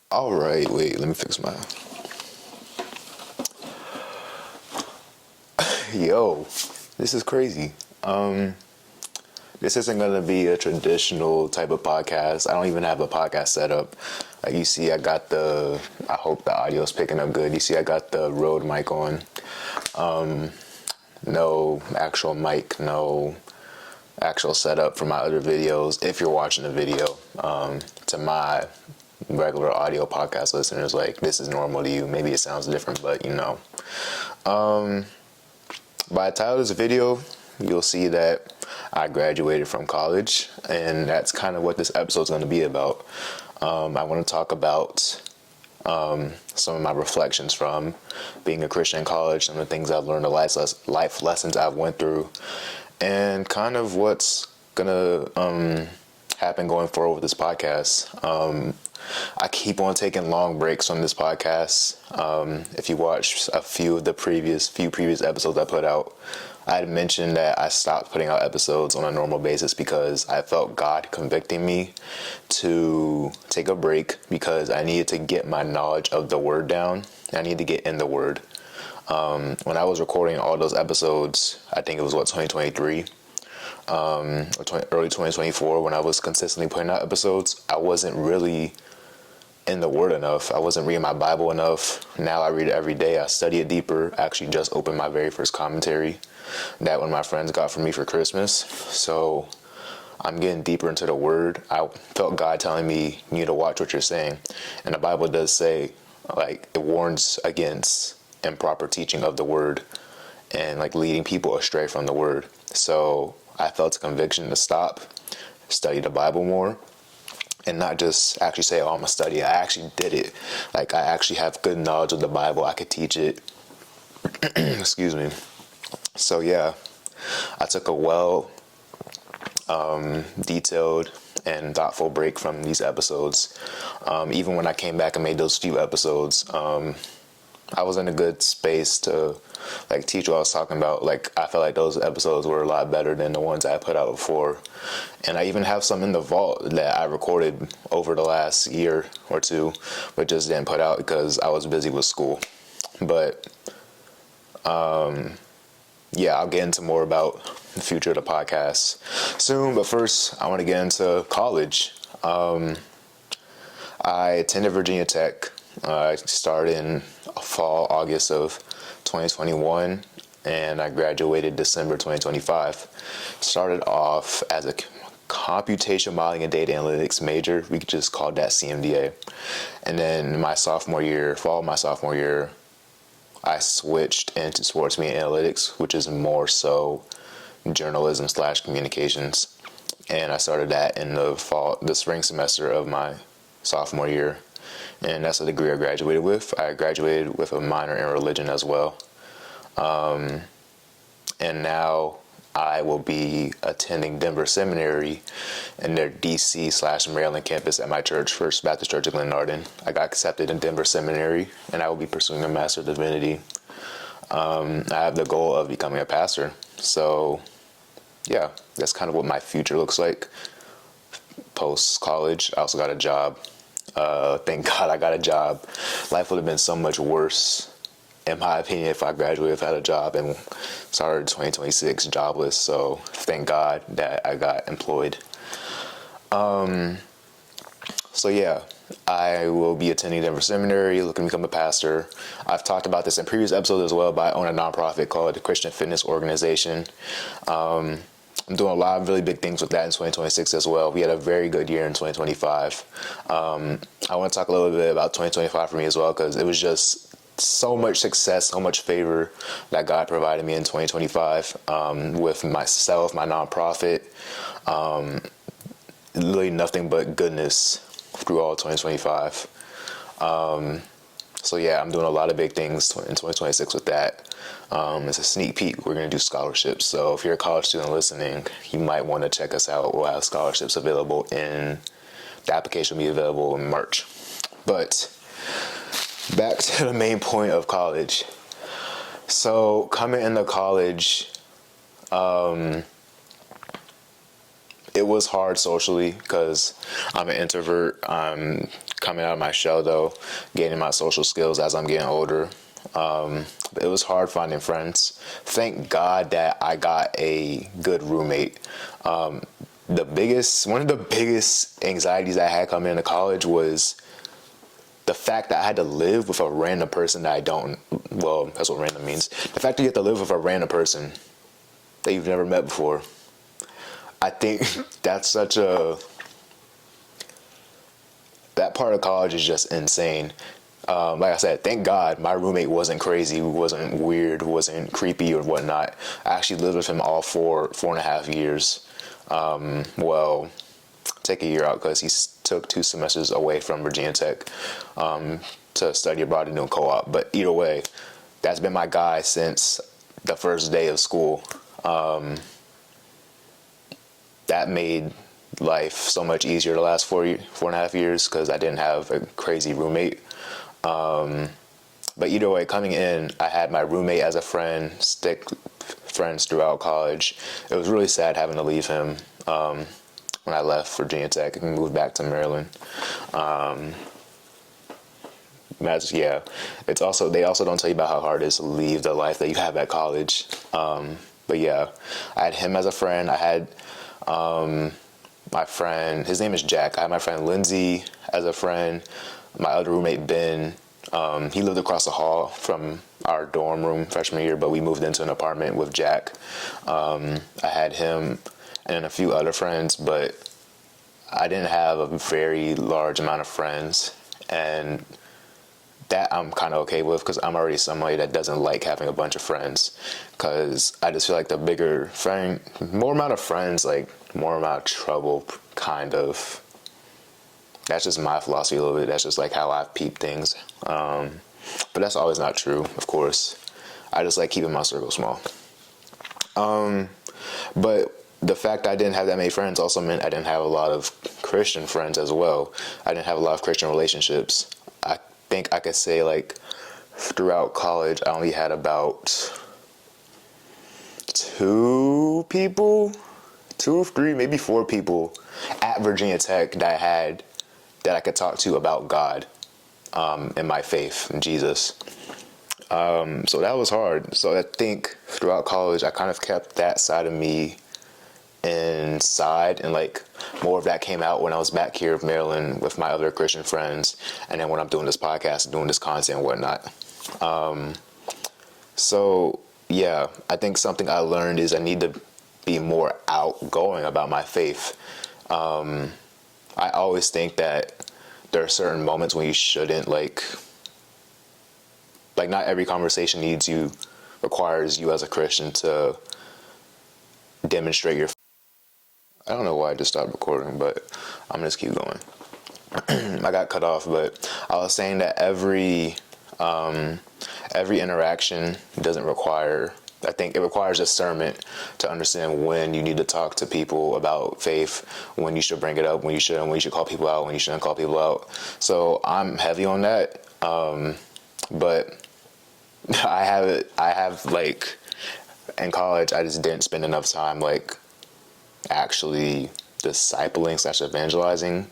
All right, wait, let me fix my. Yo, this is crazy. This isn't gonna be a traditional type of podcast. I don't even have a podcast setup. Like you see, I got the. I hope the audio's picking up good. You see, I got the Rode mic on. No actual mic, no actual setup for my other videos. If you're watching the video, to my regular audio podcast listeners, like this is normal to you. Maybe it sounds different, but by the title of this video, you'll see that I graduated from college, and that's kind of what this episode is going to be about. I want to talk about some of my reflections from being a Christian in college, some of the things I've learned, the life lessons I've went through, and kind of what's gonna happen going forward with this podcast. I keep on taking long breaks on this podcast. If you watch a few of the previous episodes I put out, I had mentioned that I stopped putting out episodes on a normal basis because I felt God convicting me to take a break because I needed to get my knowledge of the Word down. I needed to get in the Word. When I was recording all those episodes, I think it was 2023, early 2024, when I was consistently putting out episodes, I wasn't really in the Word enough. I wasn't reading my Bible enough. Now I read it every day. I study it deeper. I actually just opened my very first commentary that one of my friends got for me for Christmas. So I'm getting deeper into the Word. I felt God telling me, you need to watch what you're saying. And the Bible does say, like, it warns against improper teaching of the Word and like leading people astray from the Word. So I felt a conviction to stop, study the Bible more, and not just actually say, oh, I'm gonna study it. I actually did it. Like, I actually have good knowledge of the Bible. I could teach it. Excuse me. So yeah, I took a detailed and thoughtful break from these episodes. Even when I came back and made those few episodes, I was in a good space to like teach what I was talking about. Like, I felt like those episodes were a lot better than the ones I put out before. And I even have some in the vault that I recorded over the last year or two, but just didn't put out because I was busy with school. But yeah, I'll get into more about the future of the podcast soon. But first, I want to get into college. I attended Virginia Tech. I started in August of 2021, and I graduated December 2025. Started off as a computation modeling and data analytics major. We could just call that CMDA. And then fall of my sophomore year, I switched into sports media analytics, which is more so journalism/communications. And I started that in the spring semester of my sophomore year. And that's the degree I graduated with. I graduated with a minor in religion as well. And now I will be attending Denver Seminary in their DC/Maryland campus at my church, First Baptist Church of Glenarden. I got accepted in Denver Seminary, and I will be pursuing a Master of Divinity. I have the goal of becoming a pastor. So, yeah, that's kind of what my future looks like. Post-college, I also got a job. Thank God I got a job. Life would have been so much worse, in my opinion, if I graduated without a job and started 2026 jobless. So thank God that I got employed. So yeah, I will be attending Denver Seminary, looking to become a pastor. I've talked about this in previous episodes as well, but I own a nonprofit called the Christian Fitness Organization. I'm doing a lot of really big things with that in 2026 as well. We had a very good year in 2025. I want to talk a little bit about 2025 for me as well, because it was just so much success, so much favor that God provided me in 2025 with myself, my nonprofit. Really nothing but goodness through all 2025. So yeah, I'm doing a lot of big things in 2026 with that. It's a sneak peek. We're going to do scholarships. So if you're a college student listening, you might want to check us out. We'll have scholarships available the application will be available in March. But back to the main point of college. So coming into college, it was hard socially because I'm an introvert. I'm coming out of my shell though, gaining my social skills as I'm getting older. It was hard finding friends. Thank God that I got a good roommate. One of the biggest anxieties I had coming into college was the fact that I had to live with a random person that I don't, well, that's what random means. The fact that you have to live with a random person that you've never met before. I think that's that part of college is just insane. Like I said, thank God my roommate wasn't crazy, wasn't weird, wasn't creepy or whatnot. I actually lived with him all 4.5 years. Well, take a year out because he took 2 semesters away from Virginia Tech to study abroad and do a co-op. But either way, that's been my guy since the first day of school. That made life so much easier the last 4.5 years because I didn't have a crazy roommate. But either way, coming in, I had my roommate as a friend, stick friends throughout college. It was really sad having to leave him when I left Virginia Tech and moved back to Maryland. It's also, they also don't tell you about how hard it is to leave the life that you have at college. But yeah, I had him as a friend. I had my friend, his name is Jack. I had my friend Lindsay as a friend. My other roommate, Ben, he lived across the hall from our dorm room freshman year, but we moved into an apartment with Jack. I had him and a few other friends, but I didn't have a very large amount of friends. And that I'm kind of okay with because I'm already somebody that doesn't like having a bunch of friends, because I just feel like more amount of friends, like more amount of trouble, kind of. That's just my philosophy a little bit. That's just like how I've peeped things. But that's always not true, of course. I just like keeping my circle small. But the fact that I didn't have that many friends also meant I didn't have a lot of Christian friends as well. I didn't have a lot of Christian relationships. I think I could say like throughout college, I only had about 2 people, 2 or 3, maybe 4 people at Virginia Tech that I could talk to about God and my faith in Jesus. So that was hard. So I think throughout college, I kind of kept that side of me inside, and like more of that came out when I was back here in Maryland with my other Christian friends, and then when I'm doing this podcast, doing this content and whatnot. So yeah, I think something I learned is I need to be more outgoing about my faith. I always think that there are certain moments when you shouldn't like not every conversation requires you as a Christian to demonstrate your. I don't know why I just stopped recording, but I'm gonna just keep going. I got cut off, but I was saying that every interaction doesn't require. I think it requires discernment to understand when you need to talk to people about faith, when you should bring it up, when you should call people out, when you shouldn't call people out. So I'm heavy on that, but I have like in college, I just didn't spend enough time like actually discipling / evangelizing,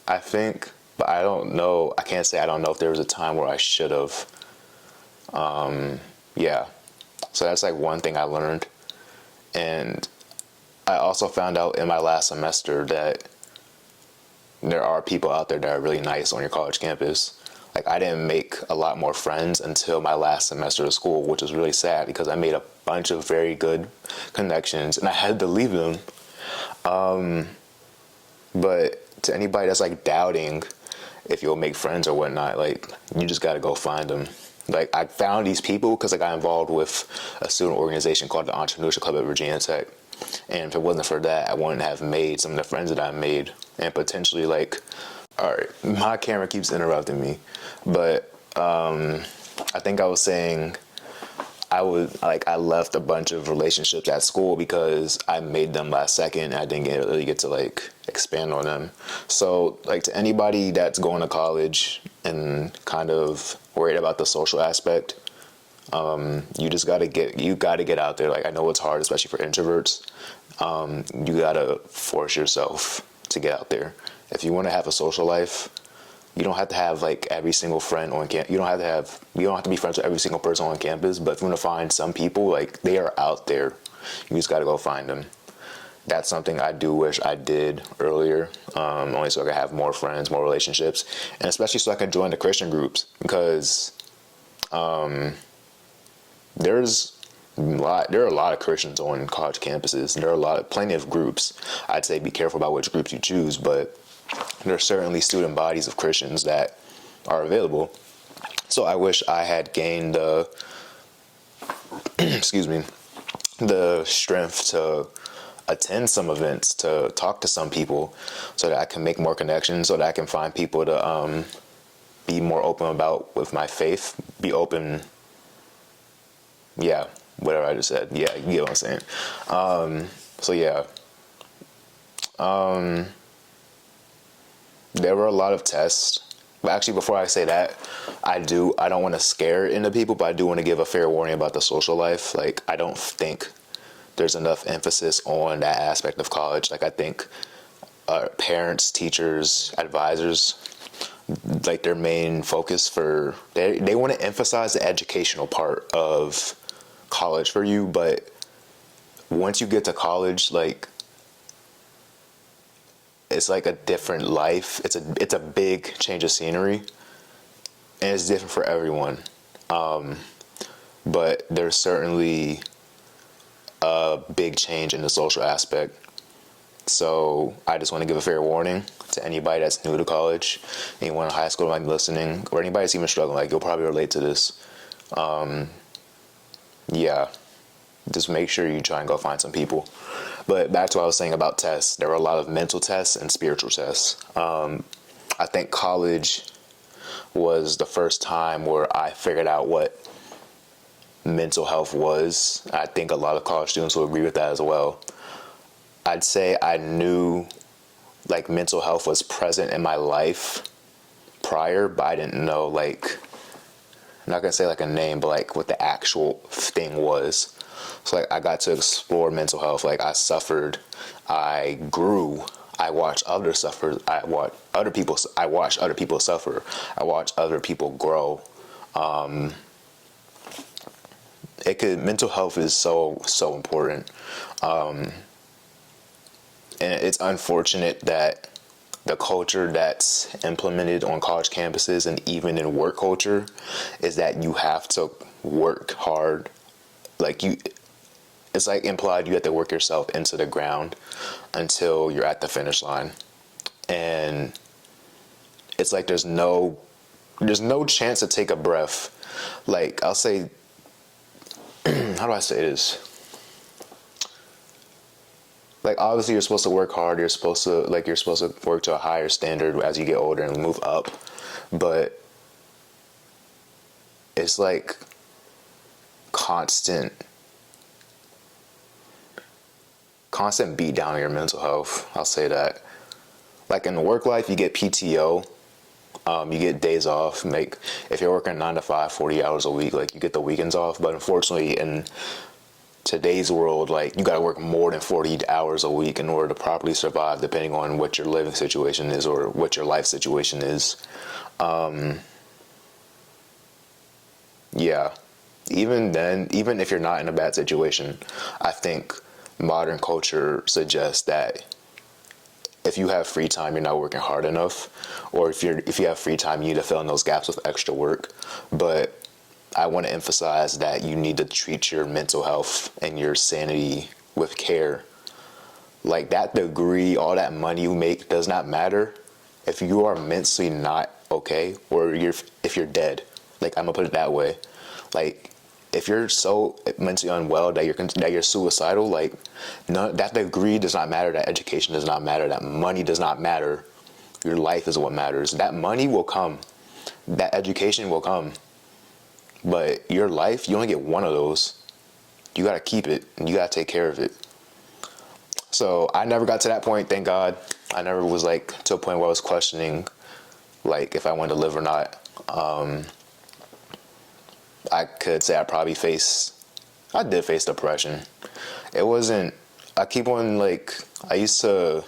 I think. But I don't know. I can't say I don't know if there was a time where I should have. Yeah. So that's like one thing I learned. And I also found out in my last semester that there are people out there that are really nice on your college campus. Like I didn't make a lot more friends until my last semester of school, which was really sad because I made a bunch of very good connections and I had to leave them. But to anybody that's like doubting if you'll make friends or whatnot, like you just got to go find them. Like I found these people because I got involved with a student organization called the Entrepreneurship Club at Virginia Tech. And if it wasn't for that, I wouldn't have made some of the friends that I made, and potentially like, all right, my camera keeps interrupting me, but I think I was saying I left a bunch of relationships at school because I made them last second. And I didn't really get to like expand on them. So like to anybody that's going to college and kind of worried about the social aspect, You just you gotta get out there. Like, I know it's hard, especially for introverts. You gotta force yourself to get out there. If you want to have a social life, you don't have to have like every single friend on campus. You don't have to be friends with every single person on campus. But if you want to find some people, like, they are out there. You just gotta go find them. That's something I do wish I did earlier, only so I could have more friends, more relationships, and especially so I could join the Christian groups, because there are a lot of Christians on college campuses. There are plenty of groups. I'd say be careful about which groups you choose, but there are certainly student bodies of Christians that are available. So I wish I had gained the excuse me, the strength to attend some events, to talk to some people, so that I can make more connections, so that I can find people to be more open about with my faith, be open. Yeah, whatever I just said. Yeah, you get what I'm saying. So yeah, there were a lot of tests. But actually, before I say that, I don't want to scare into people, but I do want to give a fair warning about the social life. Like, I don't think there's enough emphasis on that aspect of college. Like, I think parents, teachers, advisors, like, their main focus they want to emphasize the educational part of college for you, but once you get to college, like, it's like a different life. It's a big change of scenery, and it's different for everyone. But there's certainly a big change in the social aspect. So I just want to give a fair warning to anybody that's new to college, anyone in high school might be listening, or anybody that's even struggling. Like, you'll probably relate to this. Yeah, just make sure you try and go find some people. But back to what I was saying about tests, there were a lot of mental tests and spiritual tests. I think college was the first time where I figured out what mental health was. I think a lot of college students will agree with that as well. I'd say I knew, like, mental health was present in my life prior, but I didn't know, like, I'm not gonna say like a name, but like what the actual thing was. So, like, I got to explore mental health. Like, I suffered, I grew, I watched others suffer, I watched other people suffer, I watched other people grow. Mental health is so important. And it's unfortunate that the culture that's implemented on college campuses and even in work culture is that you have to work hard. Like, it's like implied you have to work yourself into the ground until you're at the finish line. And it's like there's no chance to take a breath. Like, I'll say, how do I say this? Like, obviously you're supposed to work hard. You're supposed to work to a higher standard as you get older and move up. But it's like constant beat down on your mental health. I'll say that. Like, in the work life, you get PTO. You get days off. Like, if you're working 9 to 5, 40 hours a week, like, you get the weekends off. But unfortunately, in today's world, like, you got to work more than 40 hours a week in order to properly survive, depending on what your living situation is or what your life situation is. Yeah. Even then, even if you're not in a bad situation, I think modern culture suggests that if you have free time, you're not working hard enough, or if you have free time, you need to fill in those gaps with extra work. But I want to emphasize that you need to treat your mental health and your sanity with care. Like, that degree, all that money you make does not matter if you are mentally not okay, or if you're dead. Like, I'm gonna put it that way. Like, if you're so mentally unwell that you're suicidal, like, that degree does not matter, that education does not matter, that money does not matter. Your life is what matters. That money will come, that education will come, but your life, you only get one of those. You gotta keep it, and you gotta take care of it. So I never got to that point, thank God. I never was, like, to a point where I was questioning, like, if I wanted to live or not. I could say I did face depression. It wasn't, I keep on like, I used to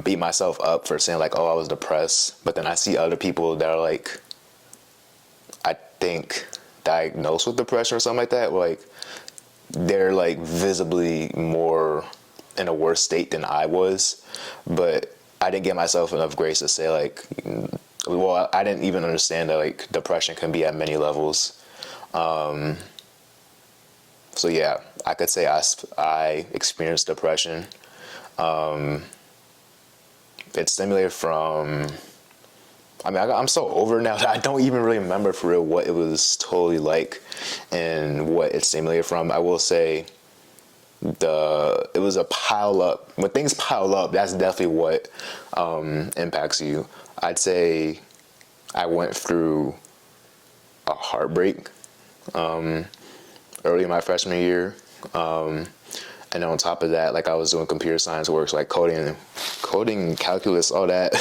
beat myself up for saying like, oh, I was depressed. But then I see other people that are like, I think diagnosed with depression or something like that. Like they're like visibly more in a worse state than I was. But I didn't give myself enough grace to say like, well, I didn't even understand that like depression can be at many levels. So yeah, I could say I experienced depression. It stimulated from, I mean, I'm so over it now that I don't even really remember for real what it was totally like and what it stimulated from. I will say it was a pile up. When things pile up, that's definitely what impacts you. I'd say I went through a heartbreak early in my freshman year. And on top of that, like I was doing computer science work, like coding, calculus, all that.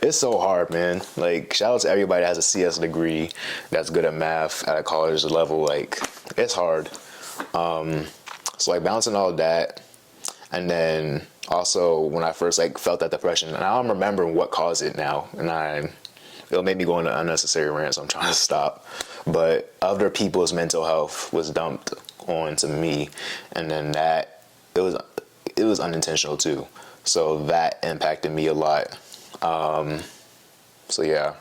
It's so hard, man. Like shout out to everybody that has a CS degree that's good at math at a college level. Like it's hard. So like balancing all that. And then also when I first like felt that depression, and I'm remembering what caused it now. And it'll make me go into unnecessary rants. So I'm trying to stop. But other people's mental health was dumped onto me, and then it was unintentional too. So that impacted me a lot. So yeah.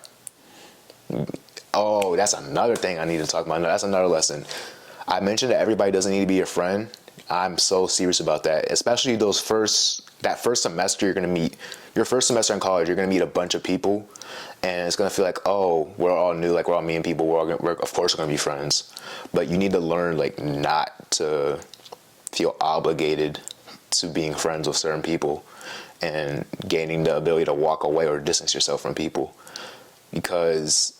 Oh, that's another thing I need to talk about. That's another lesson. I mentioned that everybody doesn't need to be your friend. I'm so serious about that, especially that first semester you're going to meet, your first semester in college, you're going to meet a bunch of people, and it's going to feel like, oh, we're all new, like we're all meeting people, of course we're going to be friends. But you need to learn like not to feel obligated to being friends with certain people and gaining the ability to walk away or distance yourself from people. Because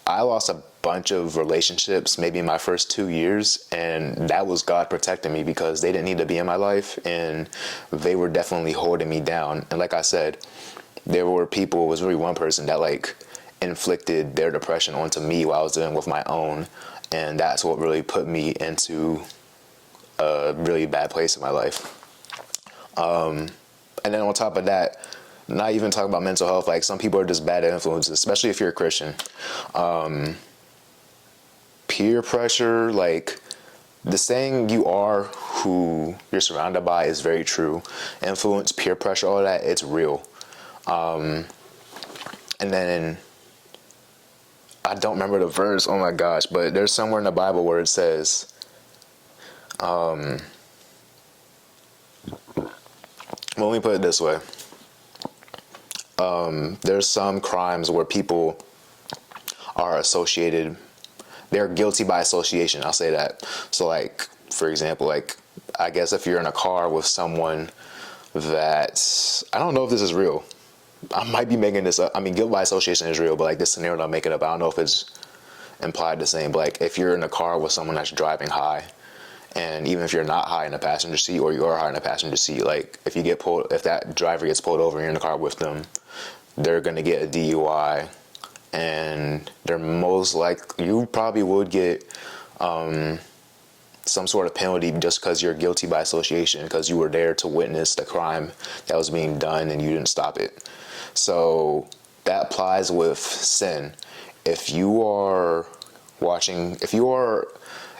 I lost a bunch of relationships maybe in my first 2 years, and that was God protecting me because they didn't need to be in my life, and they were definitely holding me down. And like I said, there were people, it was really one person that like inflicted their depression onto me while I was dealing with my own, and that's what really put me into a really bad place in my life. And then on top of that, not even talking about mental health, like some people are just bad influences, especially if you're a Christian. Peer pressure, like the saying you are who you're surrounded by is very true. Influence, peer pressure, all that, it's real. And then I don't remember the verse, oh my gosh, but there's somewhere in the Bible where it says, well, let me put it this way. There's some crimes where people are associated, they're guilty by association, I'll say that. So like, for example, like, I guess if you're in a car with someone that, I don't know if this is real. I might be making this up. I mean, guilt by association is real, but like this scenario that I'm making up, I don't know if it's implied the same. But like if you're in a car with someone that's driving high, and even if you're not high in the passenger seat or you're high in the passenger seat, like if that driver gets pulled over and you're in the car with them, they're going to get a DUI, and they're most likely, you probably would get some sort of penalty just because you're guilty by association, because you were there to witness the crime that was being done and you didn't stop it. So that applies with sin. If you are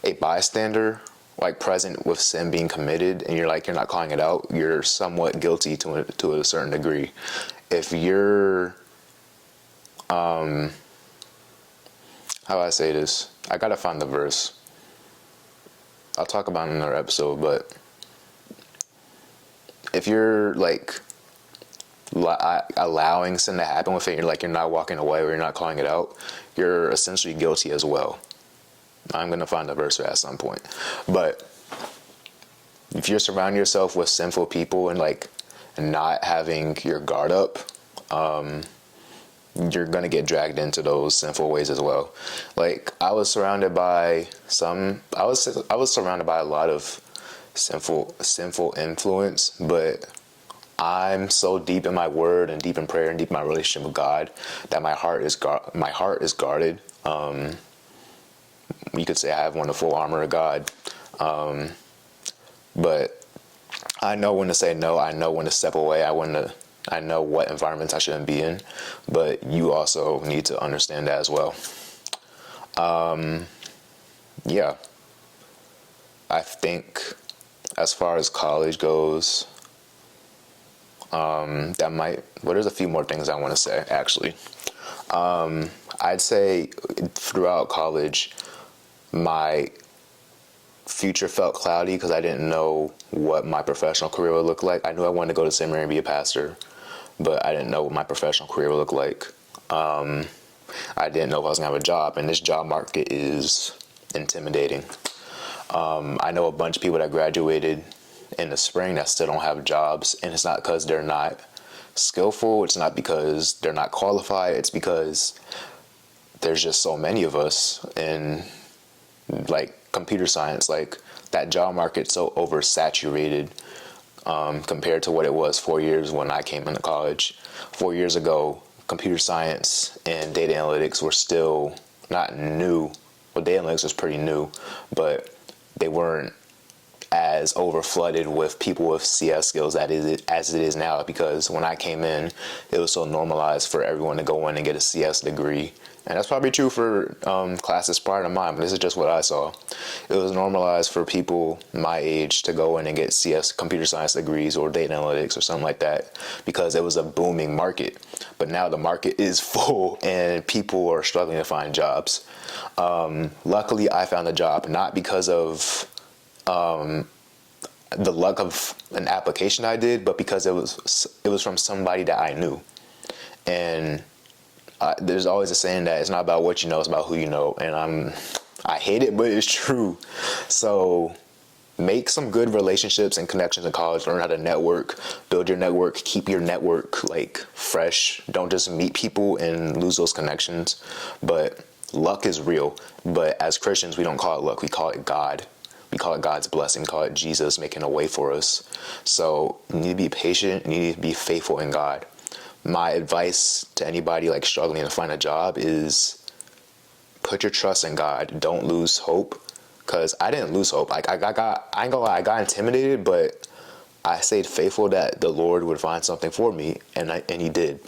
a bystander, like present with sin being committed, and you're not calling it out, you're somewhat guilty to a certain degree. If you're, how do I say this? I gotta find the verse. I'll talk about it in another episode, but if you're like allowing sin to happen with it, you're not walking away or you're not calling it out, you're essentially guilty as well. I'm going to find the verse at some point. But if you're surrounding yourself with sinful people and not having your guard up, you're going to get dragged into those sinful ways as well. Like I was surrounded by a lot of sinful influence, but I'm so deep in my word and deep in prayer and deep in my relationship with God that my heart is guarded You could say I have on the full armor of God. But I know when to say no. I know when to step away. I know what environments I shouldn't be in. But you also need to understand that as well. Yeah. I think as far as college goes, there's a few more things I want to say, actually. I'd say throughout college, my future felt cloudy because I didn't know what my professional career would look like. I knew I wanted to go to seminary and be a pastor, but I didn't know what my professional career would look like. I didn't know if I was going to have a job, and this job market is intimidating. I know a bunch of people that graduated in the spring that still don't have jobs, and it's not because they're not skillful. It's not because they're not qualified. It's because there's just so many of us in like computer science. Like that job market's so oversaturated compared to what it was 4 years when I came into college. 4 years ago, computer science and data analytics were still not new. Well, data analytics was pretty new, but they weren't as over flooded with people with CS skills as it is now, because when I came in, it was so normalized for everyone to go in and get a CS degree. And that's probably true for classes prior to mine, but this is just what I saw. It was normalized for people my age to go in and get CS computer science degrees or data analytics or something like that, because it was a booming market. But now the market is full and people are struggling to find jobs. Luckily, I found a job not because of the luck of an application I did, but because it was from somebody that I knew. And there's always a saying that it's not about what you know, it's about who you know. And I hate it, but it's true. So make some good relationships and connections in college. Learn how to network, build your network, keep your network like fresh. Don't just meet people and lose those connections. But luck is real. But as Christians, we don't call it luck. We call it God. We call it God's blessing. We call it Jesus making a way for us. So you need to be patient. You need to be faithful in God. My advice to anybody like struggling to find a job is put your trust in God. Don't lose hope. Because I didn't lose hope. Like I ain't gonna lie, I got intimidated, but I stayed faithful that the Lord would find something for me, and He did.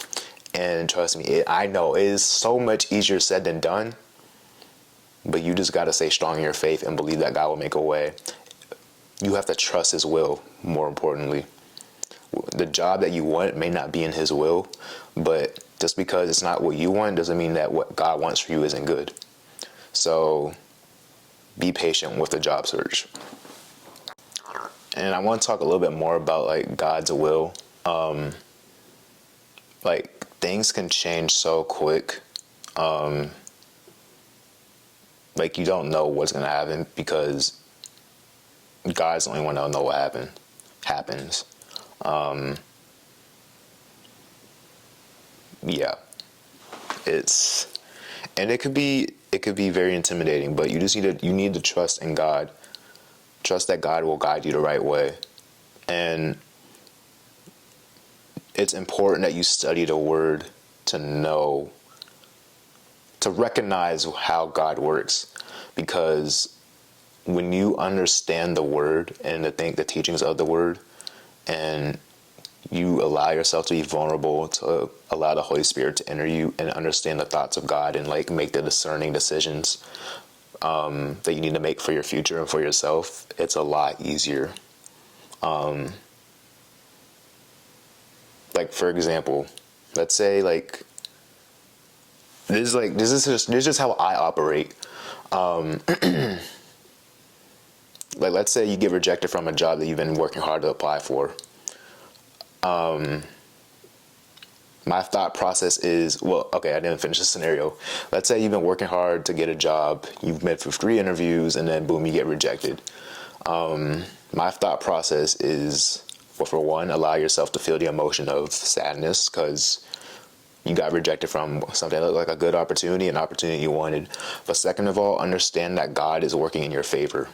And trust me, I know it is so much easier said than done. But you just got to stay strong in your faith and believe that God will make a way. You have to trust His will, more importantly. The job that you want may not be in His will, but just because it's not what you want doesn't mean that what God wants for you isn't good. So be patient with the job search. And I want to talk a little bit more about like God's will. Like things can change so quick. Like you don't know what's going to happen because God's the only one that'll know what happens. Yeah, it could be very intimidating, but you need to trust in God. Trust that God will guide you the right way. And it's important that you study the Word to recognize how God works, because when you understand the Word and the teachings of the Word, and you allow yourself to be vulnerable, to allow the Holy Spirit to enter you and understand the thoughts of God and like make the discerning decisions that you need to make for your future and for yourself, it's a lot easier. Like for example, let's say like this is just how I operate. Like let's say you get rejected from a job that you've been working hard to apply for. My thought process is, well, okay, I didn't finish the scenario. Let's say you've been working hard to get a job, you've met for 3 interviews, and then boom, you get rejected. My thought process is, well, for one, allow yourself to feel the emotion of sadness because you got rejected from something that looked like a good opportunity, an opportunity you wanted. But second of all, understand that God is working in your favor.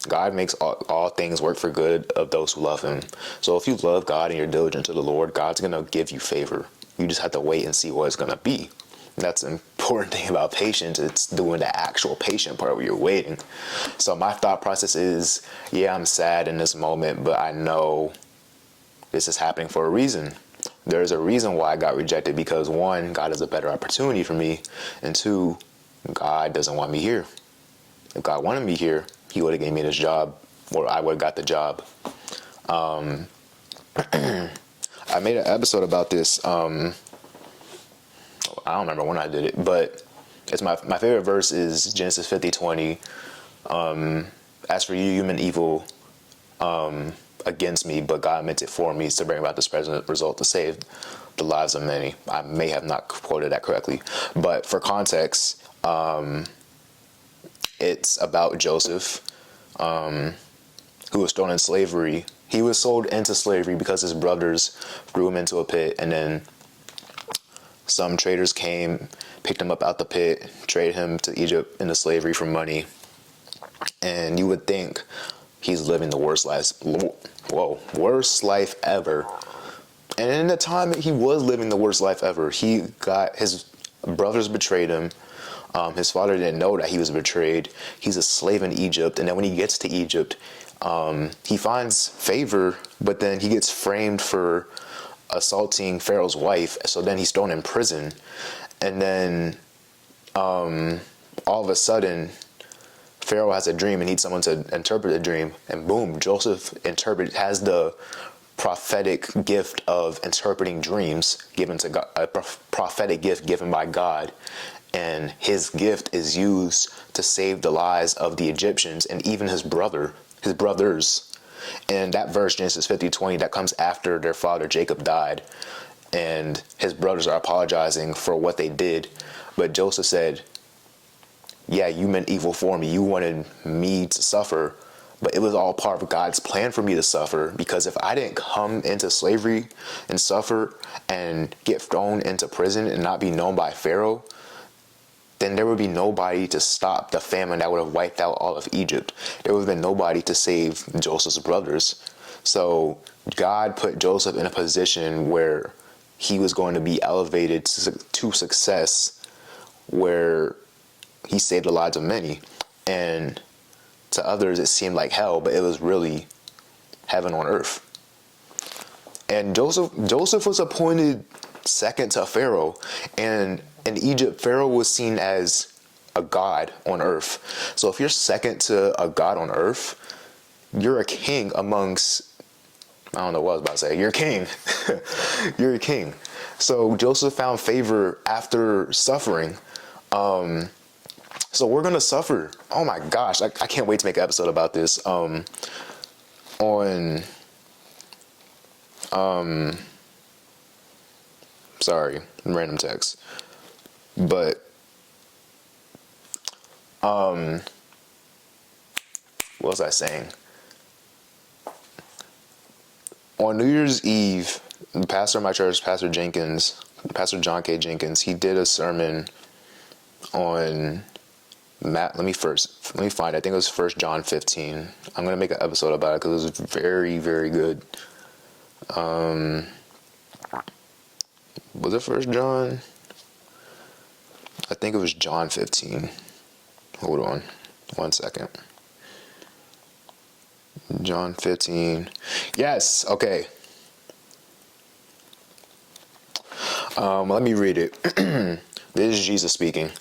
God makes all things work for good of those who love him. So if you love God and you're diligent to the Lord, God's going to give you favor. You just have to wait and see what it's going to be. That's the important thing about patience. It's doing the actual patient part where you're waiting. So my thought process is, yeah, I'm sad in this moment, but I know this is happening for a reason. There's a reason why I got rejected, because one, God has a better opportunity for me. And two, God doesn't want me here. If God wanted me here, he would have gave me this job, or I would have got the job. I made an episode about this. I don't remember when I did it, but it's my favorite verse is Genesis 50:20. As for you, you meant evil against me, but God meant it for me to bring about this present result to save the lives of many. I may have not quoted that correctly, but for context, it's about Joseph, who was thrown in slavery. He was sold into slavery because his brothers threw him into a pit, and then some traders came, picked him up out the pit, traded him to Egypt into slavery for money. And you would think he's living the worst life ever. And in the time he was living the worst life ever, he got his brothers betrayed him. His father didn't know that he was betrayed. He's a slave in Egypt. And then when he gets to Egypt, he finds favor, but then he gets framed for assaulting Pharaoh's wife. So then he's thrown in prison. And then all of a sudden, Pharaoh has a dream and needs someone to interpret the dream. And boom, Joseph has the prophetic gift of interpreting dreams given to God, a prophetic gift given by God. And his gift is used to save the lives of the Egyptians and even his brothers. And that verse, Genesis 50:20, that comes after their father Jacob died. And his brothers are apologizing for what they did. But Joseph said, yeah, you meant evil for me. You wanted me to suffer. But it was all part of God's plan for me to suffer, because if I didn't come into slavery and suffer and get thrown into prison and not be known by Pharaoh, then there would be nobody to stop the famine that would have wiped out all of Egypt. There would have been nobody to save Joseph's brothers. So God put Joseph in a position where he was going to be elevated to success, where he saved the lives of many. And to others, it seemed like hell, but it was really heaven on earth. And Joseph was appointed second to Pharaoh. And in Egypt, Pharaoh was seen as a god on earth. So if you're second to a god on earth, you're a king amongst, I don't know what I was about to say. You're a king. You're a king. So Joseph found favor after suffering. So we're going to suffer. Oh my gosh. I can't wait to make an episode about this. Sorry, random text. But, what was I saying? On New Year's Eve, the pastor of my church, Pastor John K. Jenkins, he did a sermon on let me find it. I think it was 1 John 15. I'm going to make an episode about it because it was very, very good. Was it 1 John? I think it was John 15. Hold on 1 second. John 15. Yes. Okay. Let me read it. This is Jesus speaking.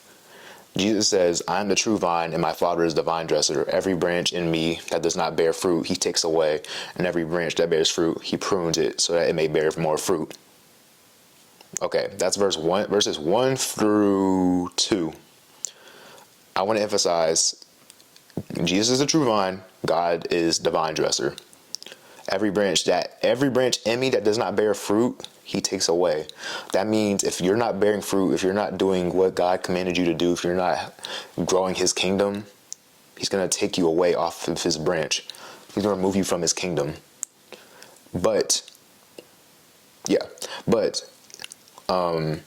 Jesus says, I am the true vine, and my Father is the vine dresser. Every branch in me that does not bear fruit, he takes away. And every branch that bears fruit, he prunes it so that it may bear more fruit. Okay, that's verses 1 through 2. I want to emphasize, Jesus is the true vine. God is the vine dresser. Every branch in me that does not bear fruit, he takes away. That means if you're not bearing fruit, if you're not doing what God commanded you to do, if you're not growing his kingdom, he's going to take you away off of his branch. He's going to remove you from his kingdom. But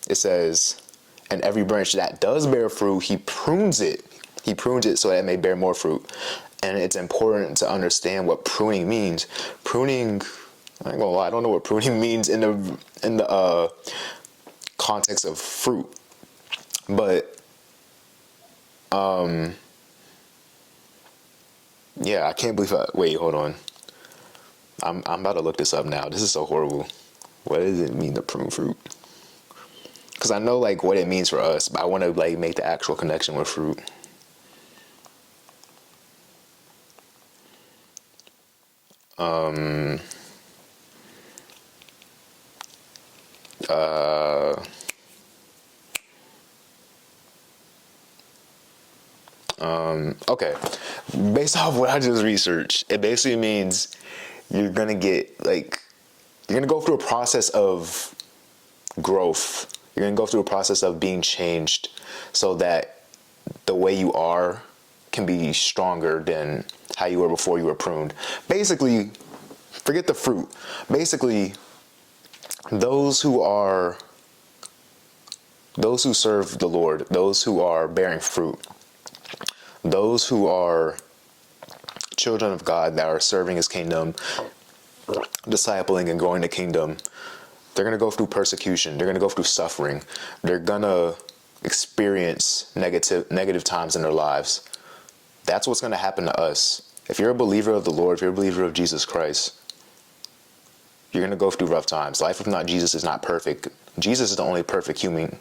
it says, and every branch that does bear fruit, he prunes it. He prunes it so that it may bear more fruit. And it's important to understand what pruning means. Pruning, I ain't gonna lie, I don't know what pruning means in the context of fruit, but yeah, I can't believe wait, hold on. I'm about to look this up now. This is so horrible. What does it mean to prune fruit? Because I know like what it means for us, but I want to like make the actual connection with fruit. Uh, okay. Based off what I just researched, it basically means you're gonna get like, you're gonna go through a process of growth. You're gonna go through a process of being changed so that the way you are can be stronger than how you were before you were pruned. Basically, forget the fruit. Basically, those who serve the Lord, those who are bearing fruit, those who are children of God that are serving his kingdom, discipling and growing the kingdom, they're going to go through persecution. They're going to go through suffering. They're going to experience negative times in their lives. That's what's going to happen to us. If you're a believer of the Lord, if you're a believer of Jesus Christ, you're going to go through rough times. Life without Jesus is not perfect. Jesus is the only perfect human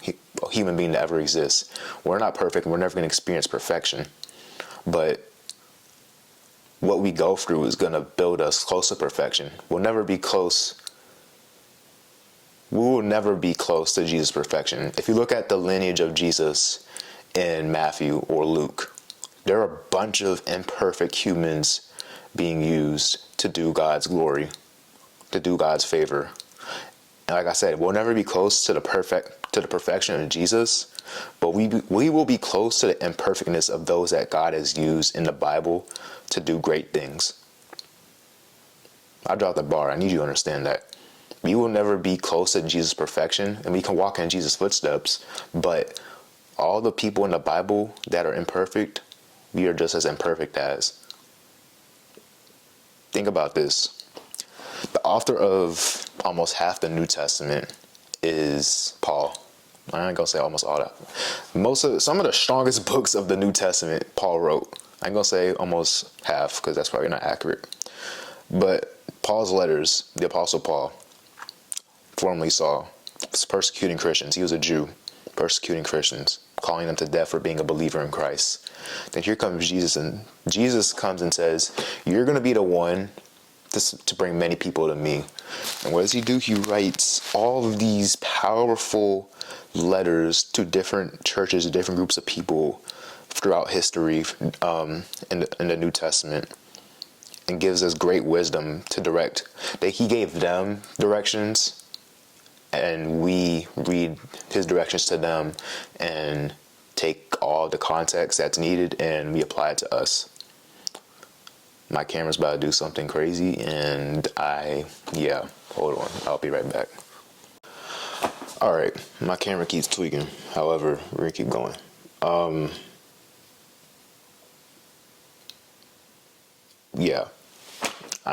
being to ever exist. We're not perfect, and we're never going to experience perfection. But what we go through is going to build us close to perfection. We will never be close to Jesus' perfection. If you look at the lineage of Jesus in Matthew or Luke, there are a bunch of imperfect humans being used to do God's glory, to do God's favor. And like I said, we'll never be close to the perfection of Jesus, but we will be close to the imperfectness of those that God has used in the Bible to do great things. I dropped the bar. I need you to understand that. We will never be close to Jesus' perfection, and we can walk in Jesus' footsteps, but all the people in the Bible that are imperfect, we are just as imperfect as. Think about this. The author of almost half the New Testament is Paul. I ain't gonna say almost all that. Some of the strongest books of the New Testament Paul wrote. I ain't gonna say almost half because that's probably not accurate. But Paul's letters, the Apostle Paul, formerly Saul, was persecuting Christians. He was a Jew, persecuting Christians, calling them to death for being a believer in Christ. Then here comes Jesus, and Jesus comes and says, "You're gonna be the one to bring many people to me." And what does he do? He writes all of these powerful letters to different churches, different groups of people throughout history in the New Testament, and gives us great wisdom to direct. That he gave them directions, and we read his directions to them and take all the context that's needed and we apply it to us. My camera's about to do something crazy, and hold on, I'll be right back. All right, my camera keeps tweaking. However, we're gonna keep going. I'm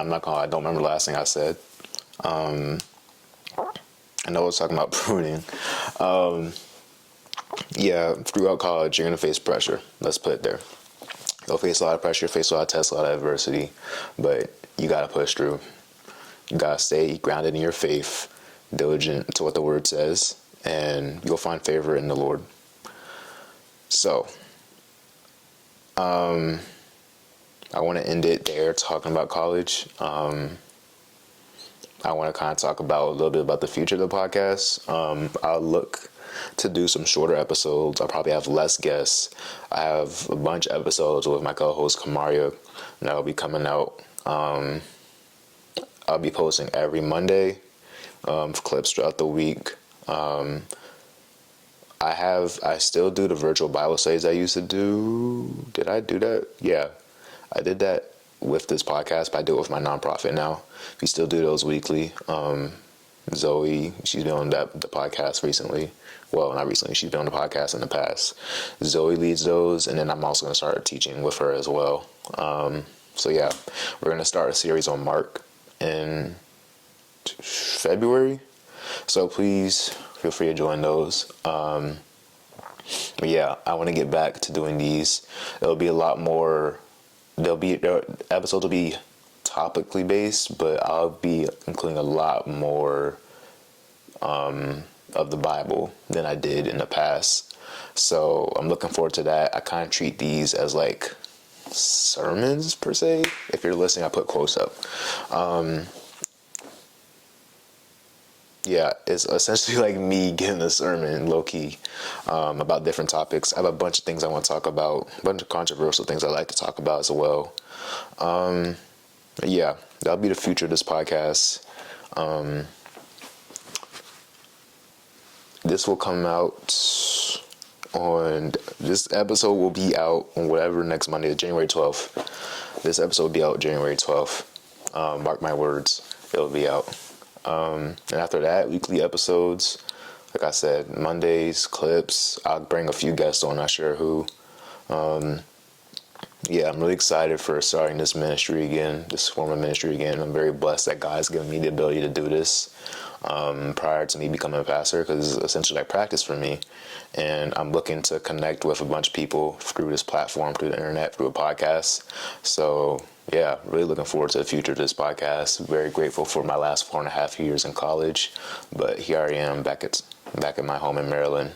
not gonna lie, I don't remember the last thing I said. I know I was talking about pruning. Throughout college, you're gonna face pressure. Let's put it there. You'll face a lot of pressure, face a lot of tests, a lot of adversity, but you gotta push through. You gotta stay grounded in your faith, diligent to what the word says, and you'll find favor in the Lord. So, I want to end it there talking about college. I want to kind of talk about a little bit about the future of the podcast. I'll look to do some shorter episodes. I'll probably have less guests. I have a bunch of episodes with my co-host Kamaria that'll be coming out. I'll be posting every Monday, clips throughout the week. I still do the virtual Bible studies I used to do. Did I do that? Yeah, I did that with this podcast, but I do it with my nonprofit now. We still do those weekly. Zoe, she's been on the podcast recently. Well, not recently, she's been on the podcast in the past. Zoe leads those, and then I'm also going to start teaching with her as well. So yeah, we're going to start a series on Mark in February. So please feel free to join those. But yeah, I want to get back to doing these. There'll be a lot more. Episodes will be topically based, but I'll be including a lot more of the Bible than I did in the past. So I'm looking forward to that. I kind of treat these as like sermons per se. If you're listening, I put quotes up. Yeah, it's essentially like me giving a sermon, low key, about different topics. I have a bunch of things I want to talk about, a bunch of controversial things I like to talk about as well. Yeah, that'll be the future of this podcast. This will come out this episode will be out on whatever next Monday, January 12th. This episode will be out January 12th. Mark my words, it'll be out. And after that, weekly episodes. Like I said, Mondays, clips. I'll bring a few guests on, not sure who. Yeah, I'm really excited for starting this ministry again, this form of ministry again. I'm very blessed that God's given me the ability to do this prior to me becoming a pastor, because it's essentially like practice for me. And I'm looking to connect with a bunch of people through this platform, through the internet, through a podcast. So yeah, really looking forward to the future of this podcast. Very grateful for my last 4.5 years in college, but here I am back at my home in Maryland.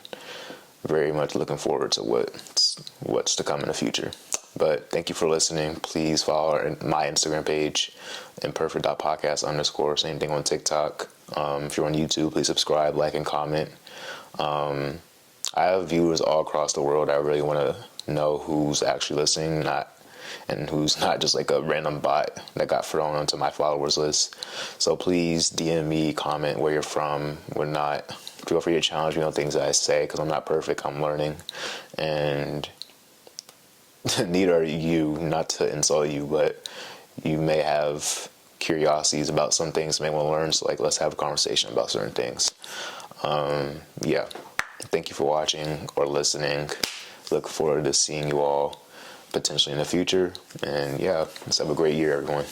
Very much looking forward to what's to come in the future. But thank you for listening. Please follow my Instagram page, imperfect.podcast_. Same thing on TikTok. If you're on YouTube, please subscribe, like, and comment. I have viewers all across the world. I really want to know who's actually listening, and who's not just like a random bot that got thrown onto my followers list. So please DM me, comment where you're from, where not. Feel free to challenge me on things that I say, because I'm not perfect. I'm learning, and neither are you. Not to insult you, but you may have curiosities about some things, may want to learn. So like, let's have a conversation about certain things. Yeah. Thank you for watching or listening. Look forward to seeing you all potentially in the future. And yeah, let's have a great year, everyone.